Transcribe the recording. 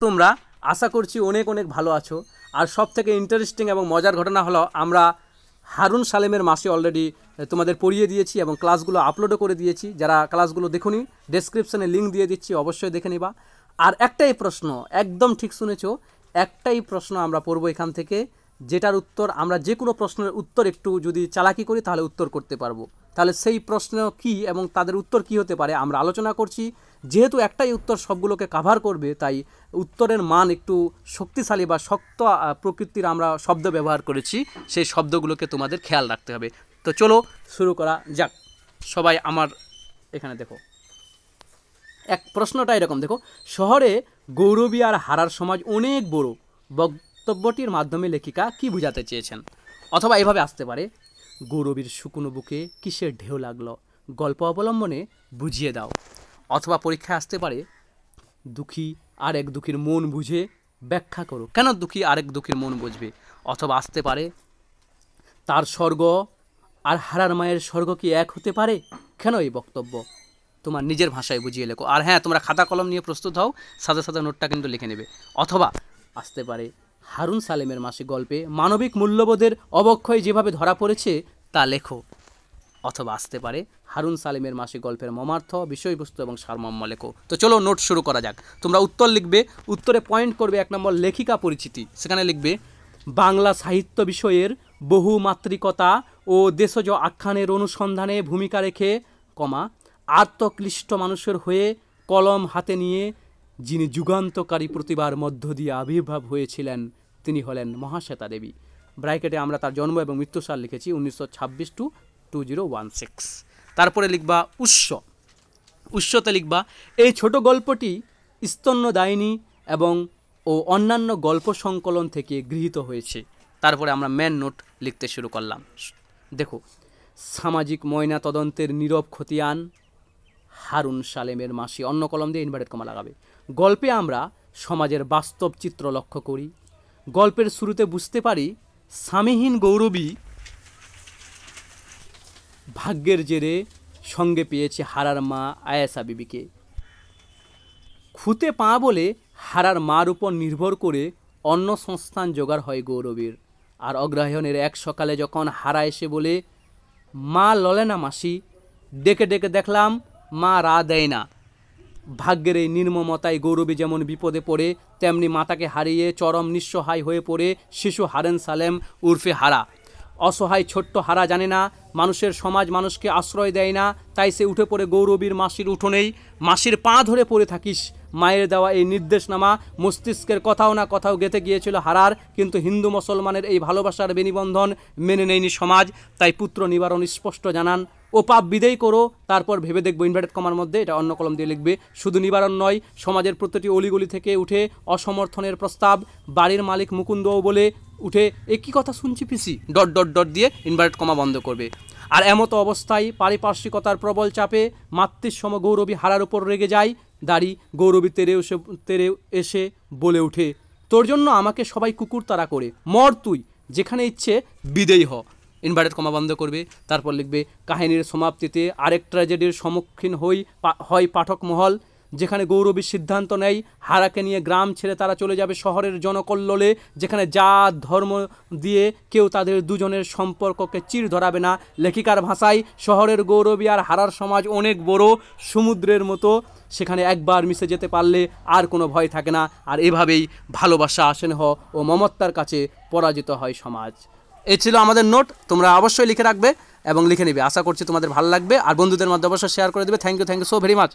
তোমরা আশা করছি অনেক অনেক ভালো আছো। আর সবথেকে ইন্টারেস্টিং এবং মজার ঘটনা হলো আমরা হারুন সালেমের মাসে অলরেডি তোমাদের পড়িয়ে দিয়েছি এবং ক্লাসগুলো আপলোডও করে দিয়েছি। যারা ক্লাসগুলো দেখোনি ডেসক্রিপশনে লিঙ্ক দিয়ে দিচ্ছি, অবশ্যই দেখে নিবা। আর একটাই প্রশ্ন, একদম ঠিক শুনেছো, একটাই প্রশ্ন আমরা পড়বো এখান থেকে, যেটার উত্তর আমরা যে কোনো প্রশ্নের উত্তর একটু যদি চালাকি করি তাহলে উত্তর করতে পারবো। তাহলে সেই প্রশ্ন কি এবং তাদের উত্তর কি হতে পারে আমরা আলোচনা করছি। যেহেতু একটাই উত্তর সবগুলোকে কাভার করবে, তাই উত্তরের মান একটু শক্তিশালী বা শক্ত প্রকৃতির আমরা শব্দ ব্যবহার করেছি, সেই শব্দগুলোকে তোমাদের খেয়াল রাখতে হবে। তো চলো শুরু করা যাক। সবাই আমার এখানে দেখো, এক প্রশ্নটা এরকম দেখো, শহরে গৌরবী আর হারার সমাজ অনেক বড়, বক্তব্যটির মাধ্যমে লেখিকা কি বোঝাতে চেয়েছেন? অথবা এভাবে আসতে পারে, গৌরবীর শুকনো বুকে কিসের ঢেউ লাগলো, গল্প অবলম্বনে বুঝিয়ে দাও। অথবা পরীক্ষায় আসতে পারে, দুঃখী আর এক দুঃখীর মন বুঝে ব্যাখ্যা করো, কেন দুঃখী আরেক দুঃখীর মন বুঝবে। অথবা আসতে পারে, তার স্বর্গ আর হারার মায়ের স্বর্গ কি এক হতে পারে, কেন এই বক্তব্য। তোমার নিজের ভাষায় বুঝিয়ে লেখো। আর হ্যাঁ, তোমরা খাতা কলম নিয়ে প্রস্তুত হও, সাথে সাথে নোটটা কিন্তু লিখে নেবে। অথবা আসতে পারে, হারুন সালেমের মাসিক গল্পে মানবিক মূল্যবোধের অবক্ষয় যেভাবে ধরা পড়েছে তা লেখো। অথবা আসতে পারে, হারুন সালেমের মাসিক গল্পের মর্মার্থ, বিষয়বস্তু এবং সারমর্ম লেখো। তো চলো নোট শুরু করা যাক। তোমরা উত্তর লিখবে, উত্তরে পয়েন্ট করবে 1 নম্বর লেখিকা পরিচিতি, সেখানে লিখবে বাংলা সাহিত্য বিষয়ের বহুমাত্রিকতা ও দেশজ আখ্যানের অনুসন্ধানে ভূমিকা রেখে, আত্মক্লিষ্ট মানুষের হয়ে কলম হাতে নিয়ে যিনি যুগান্তকারী প্রতিভার মধ্য দিয়ে আবির্ভাব হয়েছিলেন তিনি হলেন মহাশ্বেতা দেবী। ব্র্যাকেটে আমরা তার জন্ম এবং মৃত্যুসাল লিখেছি 1926 টু 2016। তারপরে লিখবা উৎসতে লিখবা এই ছোট গল্পটি স্তন্যদায়িনী এবং অন্যান্য গল্প সংকলন থেকে গৃহীত হয়েছে। তারপরে আমরা মেন নোট লিখতে শুরু করলাম। দেখো, সামাজিক ময়না তদন্তের নীরব খতিয়ান হারুন সালেমের মাসি, অন্য কলম দিয়ে ইনভার্টেড কমা লাগাবে। গল্পে আমরা সমাজের বাস্তব চিত্র লক্ষ্য করি। গল্পের শুরুতে বুঝতে পারি স্বামীহীন গৌরবী ভাগ্যের জেরে সঙ্গে পেয়েছে হারার মা আয়েশা বিবিকে। খুঁতে পা বলে হারার মার উপর নির্ভর করে অন্য সংস্থান জোগাড় হয় গৌরবীর। আর অগ্রহায়ণের এক সকালে যখন হারা এসে বলে, মা ললে না মাসি, ডেকে ডেকে দেখলাম মা রা দেয় না। ভাগ্যের এই নির্মমতায় গৌরবী যেমন বিপদে পড়ে, তেমনি মাতাকে হারিয়ে চরম নিঃসহায় হয়ে পড়ে শিশু হারুন সালেম উর্ফে হারা। অসহায় ছোট্ট হারা জানে না মানুষের সমাজ মানুষকে আশ্রয় দেয় না, তাই সে উঠে পড়ে গৌরবীর মাসির উঠোনেই। মাসির পা ধরে পড়ে থাকিস। মায়ের দেওয়া এই নির্দেশনামা মস্তিষ্কের কোথাও না কোথাও গেঁথে গিয়েছিল হারার, কিন্তু হিন্দু মুসলমানের এই ভালোবাসার বেনিবন্ধন মেনে নেয়নি সমাজ। তাই পুত্র নিবারণ স্পষ্ট জানান, ও পাপ বিদেয় করো, তারপর ভেবে দেখবো। ইনভার্টেড কমার মধ্যে এটা অন্য কলম দিয়ে লিখবে। শুধু নিবারণ নয়, সমাজের প্রতিটি অলিগলি থেকে উঠে অসমর্থনের প্রস্তাব। বাড়ির মালিক মুকুন্দও বলে উঠে, একই কথা শুনছি পিসি, ডট ডট ডট দিয়ে ইনভার্টেড কমা বন্ধ করবে। আর এমতো অবস্থায় পারিপার্শ্বিকতার প্রবল চাপে মাতৃসম গৌরবী হারার উপর রেগে যায়। দাড়ি গৌরবী তেরে এসে বলে উঠে, তোর জন্য আমাকে সবাই কুকুর তাড়া করে, মর তুই, যেখানে ইচ্ছে বিদেয়ী হ। ইনভার্টেড কমা বন্ধ করবে। তারপর লিখবে, কাহিনীর সমাপ্তিতে আরেক ট্র্যাজেডির সম্মুখীন হয় পাঠক মহল, যেখানে গৌরবী সিদ্ধান্ত নেয় হারাকে নিয়ে গ্রাম ছেড়ে তারা চলে যাবে শহরের জনকল্লোলে, যেখানে জাত ধর্ম দিয়ে কেউ তাদের দুজনের সম্পর্ককে চির ধরাবে না। লেখিকার ভাষায়, শহরের গৌরবী আর হারার সমাজ অনেক বড়, সমুদ্রের মতো, সেখানে একবার মিশে যেতে পারলে আর কোনো ভয় থাকে না। আর এভাবেই ভালোবাসা, স্নেহ ও মমতার কাছে পরাজিত হয় সমাজ। এই ছিল আমাদের নোট। তোমরা অবশ্যই লিখে রাখবে এবং লিখে নেবে। আশা করছি তোমাদের ভালো লাগবে, আর বন্ধুদের মধ্যে অবশ্যই শেয়ার করে দেবে। Thank you so very much.